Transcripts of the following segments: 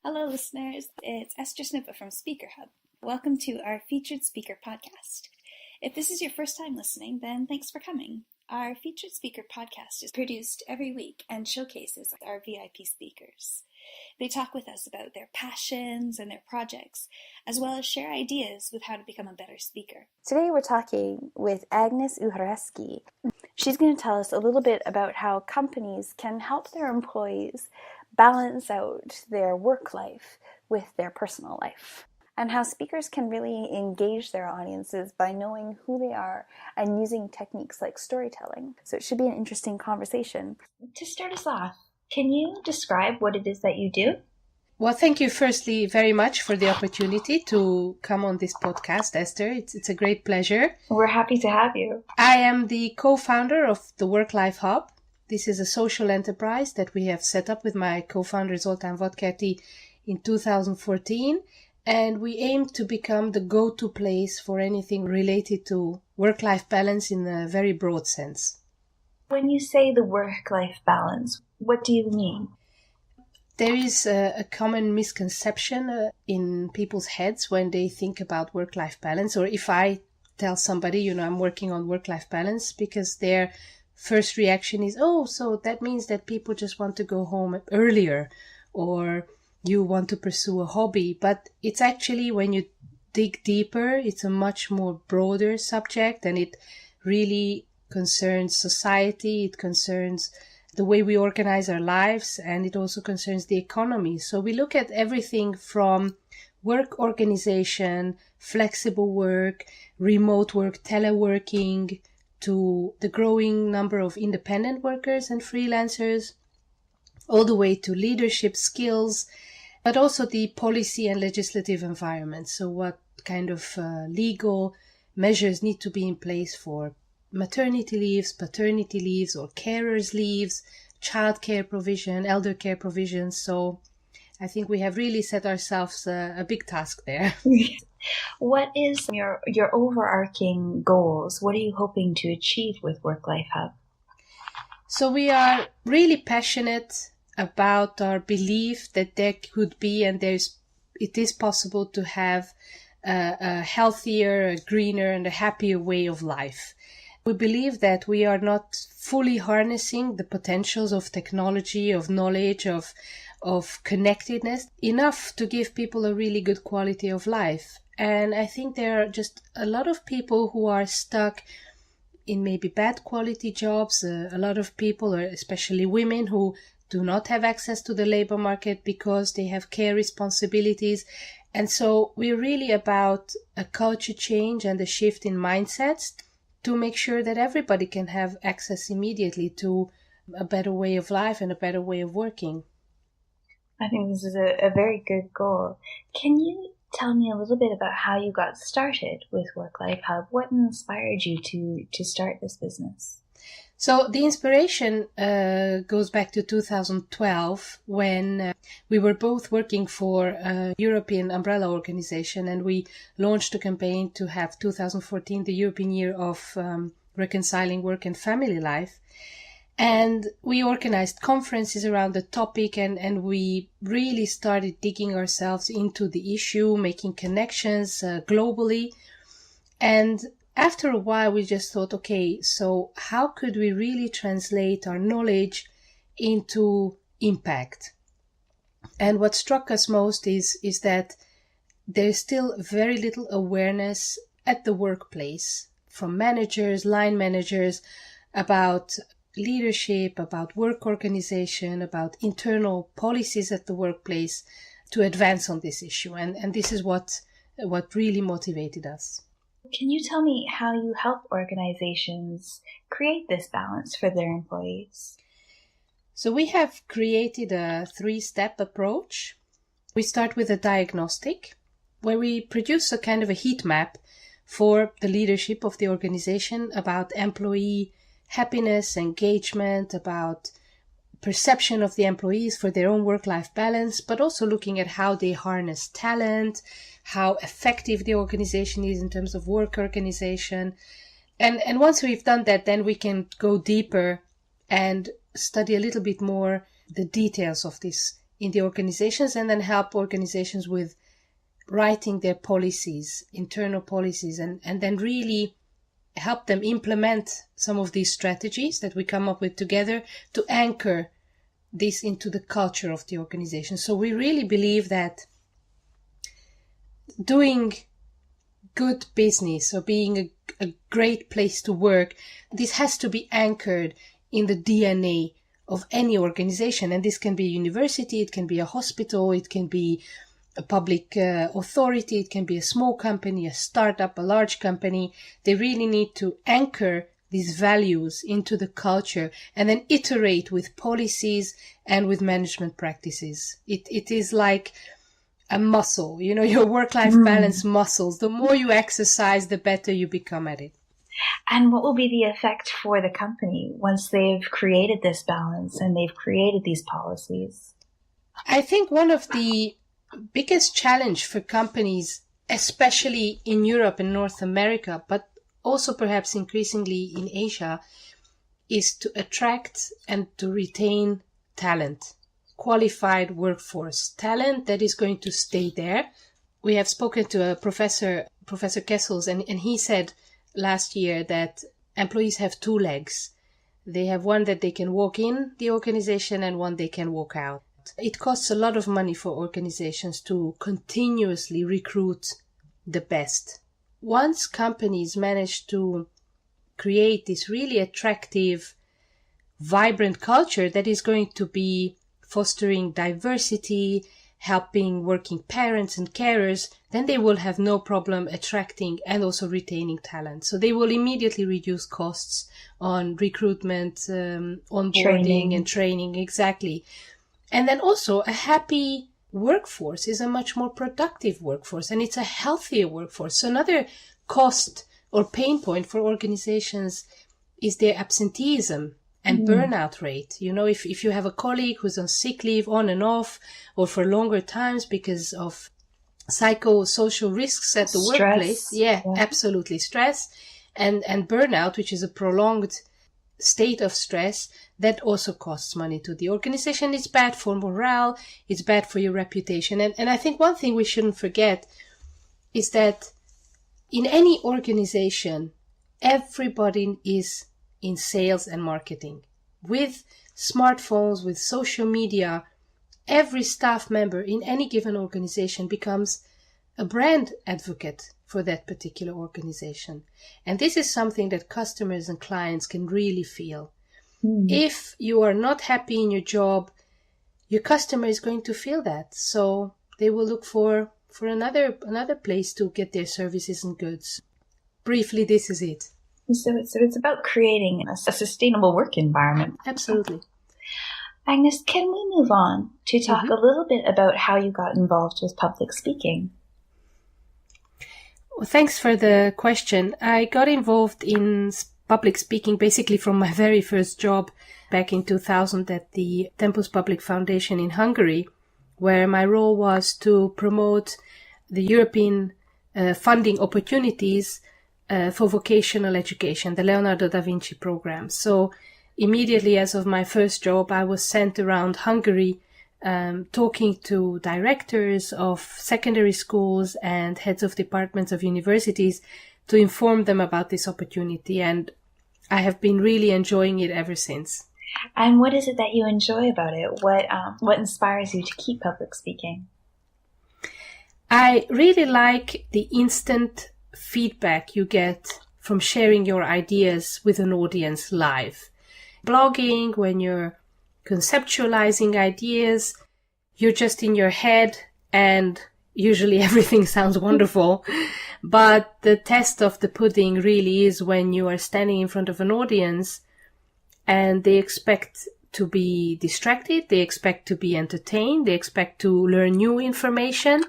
Hello, listeners. It's Esther Snippa from Speaker Hub. Welcome to our Featured Speaker podcast. If this is your first time listening, then thanks for coming. Our Featured Speaker podcast is produced every week and showcases our VIP speakers. They talk with us about their passions and their projects, as well as share ideas with how to become a better speaker. Today we're talking with Agnes Uhereczky. She's going to tell us a little bit about how companies can help their employees balance out their work life with their personal life, and how speakers can really engage their audiences by knowing who they are and using techniques like storytelling. So it should be an interesting conversation. To start us off, can you describe what it is that you do? Well, thank you firstly very much for the opportunity to come on this podcast, Esther. It's a great pleasure. We're happy to have you. I am the co-founder of the WorkLife Hub. This is a social enterprise that we have set up with my co-founder Zoltán Vodkerti in 2014. And we aim to become the go-to place for anything related to work-life balance in a very broad sense. When you say the work-life balance, what do you mean? There is a common misconception in people's heads when they think about work-life balance, or if I tell somebody, I'm working on work-life balance, because their first reaction is, oh, so that means that people just want to go home earlier, or you want to pursue a hobby. But it's actually, when you dig deeper, it's a much more broader subject, and it really concerns society, it concerns the way we organize our lives, and it also concerns the economy. So we look at everything from work organization, flexible work, remote work, teleworking, to the growing number of independent workers and freelancers, all the way to leadership skills, but also the policy and legislative environment. So what kind of legal measures need to be in place for maternity leaves, paternity leaves, or carers leaves, childcare provision, elder care provisions. So I think we have really set ourselves a big task there. What is your overarching goals? What are you hoping to achieve with WorkLife Hub? So we are really passionate about our belief that there could be, and it is possible to have a healthier, a greener, and a happier way of life. We believe that we are not fully harnessing the potentials of technology, of knowledge, of connectedness enough to give people a really good quality of life. And I think there are just a lot of people who are stuck in maybe bad quality jobs, a lot of people, or especially women, who do not have access to the labor market because they have care responsibilities. And so we're really about a culture change and a shift in mindsets to make sure that everybody can have access immediately to a better way of life and a better way of working. I think this is a very good goal. Can you tell me a little bit about how you got started with WorkLife Hub? What inspired you to start this business? So the inspiration goes back to 2012, when we were both working for a European umbrella organization, and we launched a campaign to have 2014 the European Year of Reconciling Work and Family Life. And we organized conferences around the topic, and we really started digging ourselves into the issue, making connections globally. And after a while, we just thought, okay, so how could we really translate our knowledge into impact? And what struck us most is that there's still very little awareness at the workplace from managers, line managers, about leadership, about work organization, about internal policies at the workplace to advance on this issue. And this is what really motivated us. Can you tell me how you help organizations create this balance for their employees? So we have created a 3-step approach. We start with a diagnostic, where we produce a kind of a heat map for the leadership of the organization about employee happiness, engagement, about perception of the employees for their own work-life balance, but also looking at how they harness talent, how effective the organization is in terms of work organization. And once we've done that, then we can go deeper and study a little bit more the details of this in the organizations, and then help organizations with writing their policies, internal policies, and then really help them implement some of these strategies that we come up with together to anchor this into the culture of the organization. So we really believe that doing good business or being a great place to work, this has to be anchored in the DNA of any organization. And this can be a university, it can be a hospital, it can be a public authority, it can be a small company, a startup, a large company. They really need to anchor these values into the culture and then iterate with policies and with management practices. It is like a muscle, your work-life balance muscles. The more you exercise, the better you become at it. And what will be the effect for the company once they've created this balance and they've created these policies? I think one of the biggest challenge for companies, especially in Europe and North America, but also perhaps increasingly in Asia, is to attract and to retain talent, qualified workforce, talent that is going to stay there. We have spoken to a Professor Kessels, and he said last year that employees have two legs. They have one that they can walk in the organization and one they can walk out. It costs a lot of money for organizations to continuously recruit the best. Once companies manage to create this really attractive, vibrant culture that is going to be fostering diversity, helping working parents and carers, then they will have no problem attracting and also retaining talent. So they will immediately reduce costs on recruitment, onboarding and training. Exactly. And then also a happy workforce is a much more productive workforce, and it's a healthier workforce. So another cost or pain point for organizations is their absenteeism and burnout rate. If you have a colleague who's on sick leave on and off or for longer times because of psychosocial risks at the workplace. Yeah, absolutely. Stress and burnout, which is a prolonged state of stress, that also costs money to the organization. It's bad for morale. It's bad for your reputation. And I think one thing we shouldn't forget is that in any organization, everybody is in sales and marketing. With smartphones, with social media, every staff member in any given organization becomes a brand advocate for that particular organization. And this is something that customers and clients can really feel. If you are not happy in your job, your customer is going to feel that. So they will look for another place to get their services and goods. Briefly, this is it. So it's about creating a sustainable work environment. Absolutely. Agnes, can we move on to talk a little bit about how you got involved with public speaking? Well, thanks for the question. I got involved in public speaking basically from my very first job back in 2000 at the Tempus Public Foundation in Hungary, where my role was to promote the European funding opportunities for vocational education, the Leonardo da Vinci program. So immediately as of my first job, I was sent around Hungary talking to directors of secondary schools and heads of departments of universities to inform them about this opportunity. And I have been really enjoying it ever since. And what is it that you enjoy about it? What inspires you to keep public speaking? I really like the instant feedback you get from sharing your ideas with an audience live. Blogging, when you're conceptualizing ideas, you're just in your head and usually everything sounds wonderful. But the test of the pudding really is when you are standing in front of an audience and they expect to be distracted, they expect to be entertained, they expect to learn new information.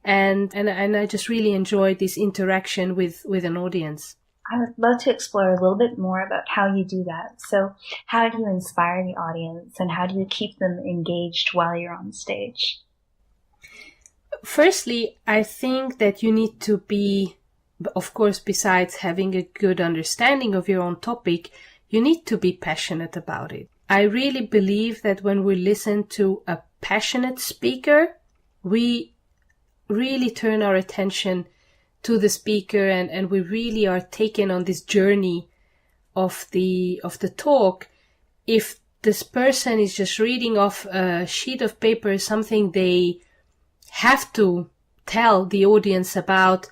And I just really enjoy this interaction with an audience. I would love to explore a little bit more about how you do that. So how do you inspire the audience and how do you keep them engaged while you're on stage? Firstly, I think that you need to be, of course, besides having a good understanding of your own topic, you need to be passionate about it. I really believe that when we listen to a passionate speaker, we really turn our attention to the speaker and we really are taken on this journey of the talk. If this person is just reading off a sheet of paper something they have to tell the audience about,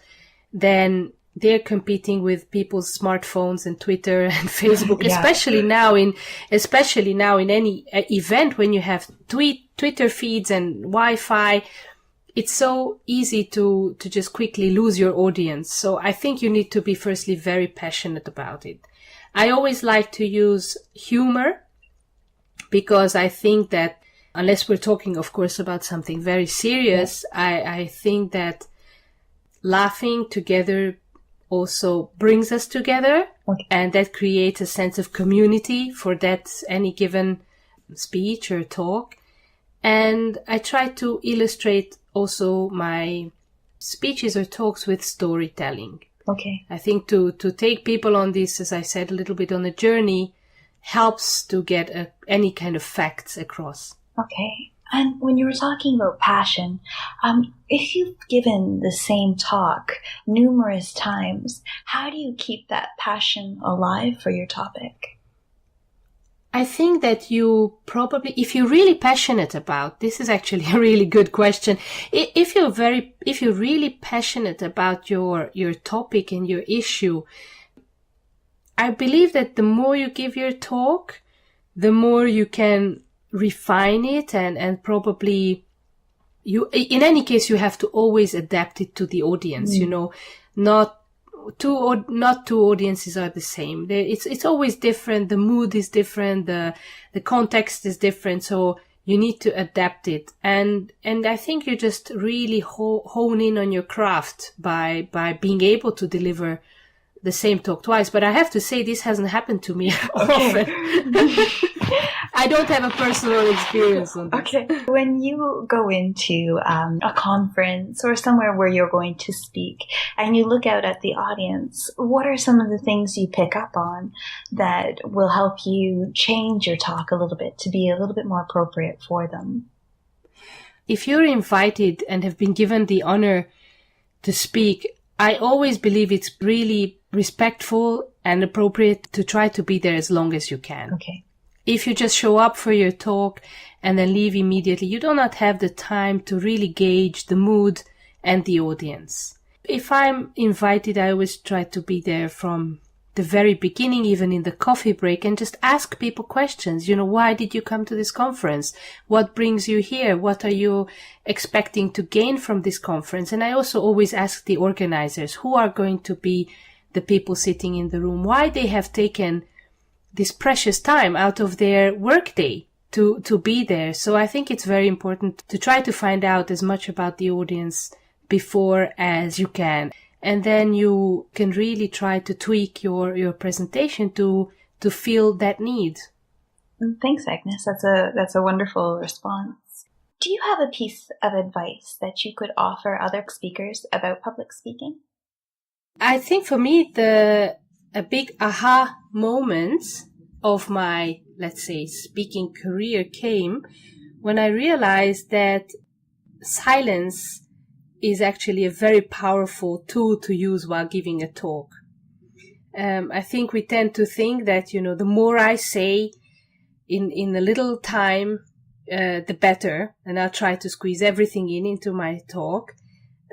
then they're competing with people's smartphones and Twitter and Facebook, Yeah. especially now in any event when you have Twitter feeds and Wi-Fi. It's so easy to just quickly lose your audience. So I think you need to be firstly very passionate about it. I always like to use humor because I think that unless we're talking, of course, about something very serious, I think that laughing together also brings us together, and that creates a sense of community for that any given speech or talk. And I try to illustrate also my speeches or talks with storytelling. Okay. I think to take people on this, as I said, a little bit on a journey helps to get any kind of facts across. Okay. And when you were talking about passion, if you've given the same talk numerous times, how do you keep that passion alive for your topic? I think that you probably, if you're really passionate about, this is actually a really good question. If you're really passionate about your topic and your issue, I believe that the more you give your talk, the more you can refine it and probably in any case, you have to always adapt it to the audience, not two audiences are the same. It's always different. The mood is different. The context is different. So you need to adapt it. And I think you just really hone in on your craft by being able to deliver the same talk twice. But I have to say this hasn't happened to me often. I don't have a personal experience on this. Okay. When you go into a conference or somewhere where you're going to speak and you look out at the audience, what are some of the things you pick up on that will help you change your talk a little bit to be a little bit more appropriate for them? If you're invited and have been given the honor to speak, I always believe it's really respectful and appropriate to try to be there as long as you can. Okay. If you just show up for your talk and then leave immediately, you do not have the time to really gauge the mood and the audience. If I'm invited, I always try to be there from the very beginning, even in the coffee break, and just ask people questions. Why did you come to this conference? What brings you here? What are you expecting to gain from this conference? And I also always ask the organizers who are going to be the people sitting in the room, why they have taken this precious time out of their workday to be there. So I think it's very important to try to find out as much about the audience before as you can. And then you can really try to tweak your presentation to fill that need. Thanks, Agnes. That's a wonderful response. Do you have a piece of advice that you could offer other speakers about public speaking? I think for me, a big aha moment of my, let's say, speaking career came when I realized that silence is actually a very powerful tool to use while giving a talk. I think we tend to think that, the more I say in a little time, the better, and I'll try to squeeze everything into my talk.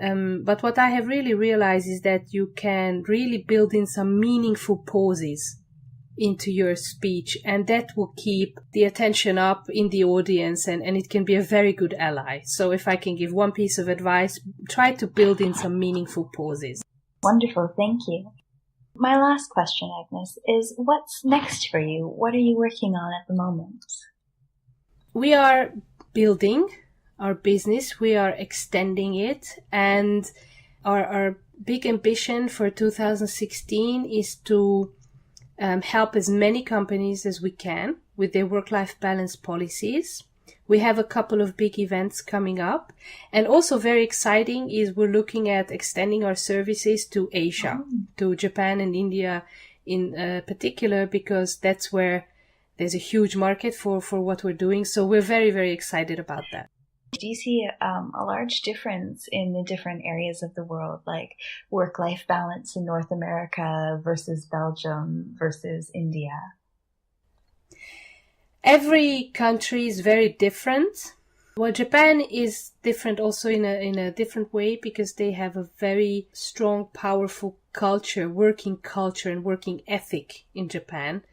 But what I have really realized is that you can really build in some meaningful pauses into your speech, and that will keep the attention up in the audience, and it can be a very good ally. So if I can give one piece of advice, try to build in some meaningful pauses. Wonderful, thank you. My last question, Agnes, is what's next for you? What are you working on at the moment? We are building our business, we are extending it, and Our big ambition for 2016 is to help as many companies as we can with their work-life balance policies. We have a couple of big events coming up. And also very exciting is we're looking at extending our services to Asia, to Japan and India in particular, because that's where there's a huge market for what we're doing. So we're very, very excited about that. Do you see a large difference in the different areas of the world, like work-life balance in North America versus Belgium versus India? Every country is very different. Well, Japan is different also in a different way, because they have a very strong, powerful culture, working culture and working ethic in Japan,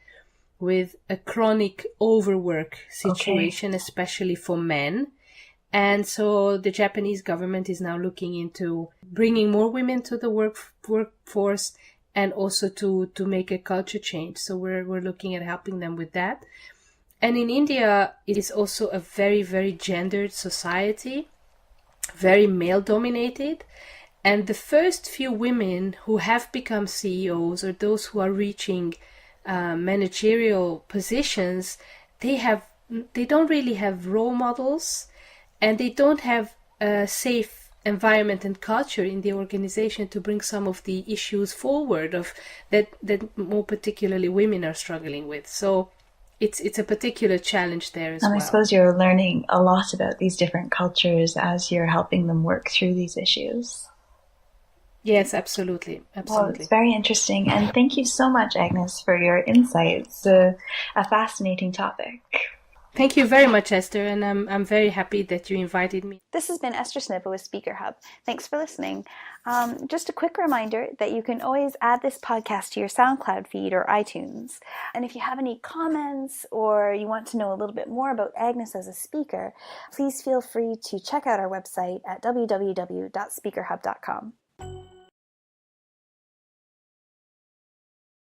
with a chronic overwork situation, especially for men. And so the Japanese government is now looking into bringing more women to the workforce, and also to make a culture change. So we're looking at helping them with that. And in India, it is also a very, very gendered society, very male-dominated. And the first few women who have become CEOs, or those who are reaching managerial positions, they don't really have role models, and they don't have a safe environment and culture in the organization to bring some of the issues forward that more particularly women are struggling with. So it's a particular challenge there as well. And I suppose you're learning a lot about these different cultures as you're helping them work through these issues. Yes, absolutely. Well, it's very interesting. And thank you so much, Agnes, for your insights. A fascinating topic. Thank you very much, Esther, and I'm very happy that you invited me. This has been Esther Snippa with Speaker Hub. Thanks for listening. Just a quick reminder that you can always add this podcast to your SoundCloud feed or iTunes. And if you have any comments or you want to know a little bit more about Agnes as a speaker, please feel free to check out our website at www.speakerhub.com.